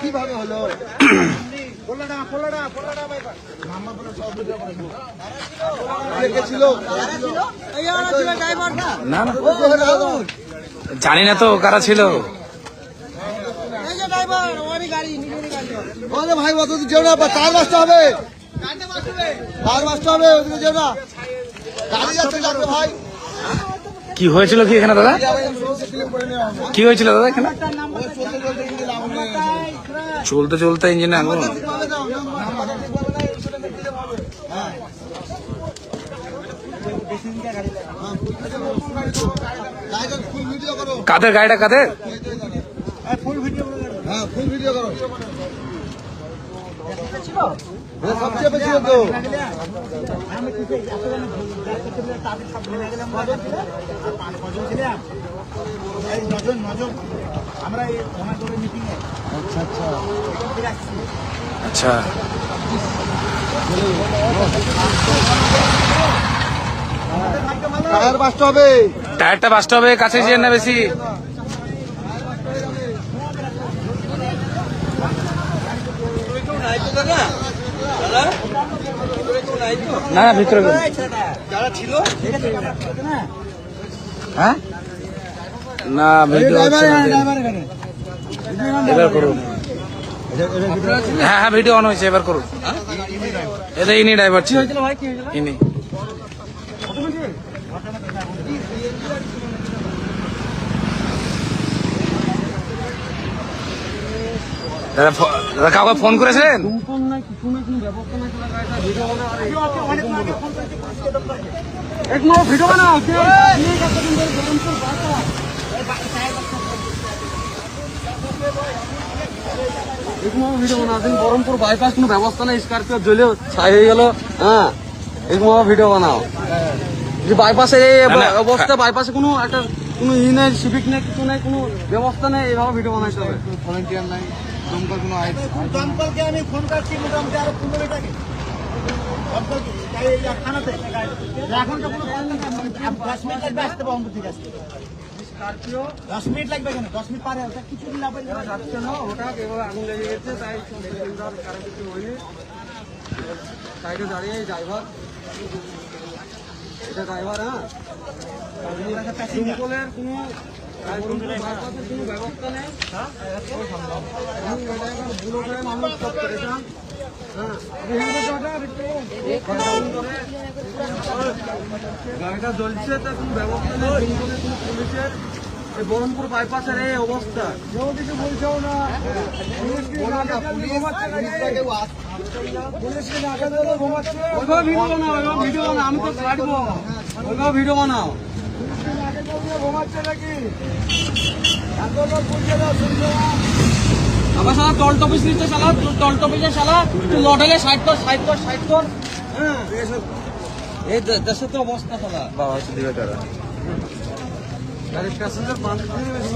কিভাবে হলো? জানি না তো কারা ছিল। ভাই অত যেও না, তার বাঁচতে হবে, তার বাঁচতে হবে, ওদিকে যেও না, গাড়ি যাচ্ছে যাবে ভাই। কি হয়েছিল কি এখানে দাদা? কি হয়েছিল দাদা এখানে? চলতে চলতে ইঞ্জিনে আগুন। কাদের গাড়িটা কাদের? হ্যাঁ, ফুল ভিডিও করো। সবচেয়ে বেশি হতো আচ্ছা টায়ার বাঁচতে হবে, টায়ারটা বাঁচতে হবে, কাছে যেন না বেশি। না না ভিতরে হ্যাঁ না ভিডিও এবার করুন। হ্যাঁ হ্যাঁ ভিডিও অন হয়েছে, এবার করুন। এটা ইনি ড্রাইভার ছিল, ইনি। দাদা দাদা কাউকে ফোন করেছেন? ভিডিও বানাও, বহরমপুর বাইপাস কোনো ব্যবস্থা নেই, স্করপিও জ্বলে ছাই হয়ে গেল। হ্যাঁ এরকম ভিডিও বানাও। যে বাইপাসের এই অবস্থা, বাইপাসে কোনো একটা কোনো ই নেই, সিভিক নেই, কিছু নেই, কোনো ব্যবস্থা নেই, এইভাবে ভিডিও বানাইতে হবে। ভলেন্টিয়ার নাই, দমকল কোনো দমকলকে আমি ফোন করছি মোটামুটি আরো 15 মিনিট আগে। থানাতে এখন তো কোনো 10 মিনিট লাগবে আসতে পারবো ঠিক আছে। 10 মিনিট লাগবে কেন? 10 মিনিট পারে ওটা কিছু না পারে যাচ্ছে না, ওটা এভাবে আগুন লেগে গেছে, তাই কারো কিছু হয়নি। সাইডে দাঁড়িয়ে ড্রাইভার, এটা ড্রাইভার। হ্যাঁ দমকলের কোনো ব্যবস্থা নেই। মানুষ সব পরেশান। গাড়িটা জ্বলছে, তা কোনো ব্যবস্থা নেই কোনো পুলিশের। বহরমপুর বাইপাসের এই অবস্থা, কিছু বলছেও না। ভিডিও বানাও, আমি তো কাটবো, ওইভাবে ভিডিও বানাও। আমার সালা টল টপিস নিচ্ছে, সালা টল টপিসের সালা লটেলে 60 কর 60 কর 60 কর। হ্যাঁ এই দেশের তো অবস্থা সালা। বাবা হচ্ছে দিবে তারা গাড়ির প্যাসেঞ্জার বাঁধ দিয়ে বেশি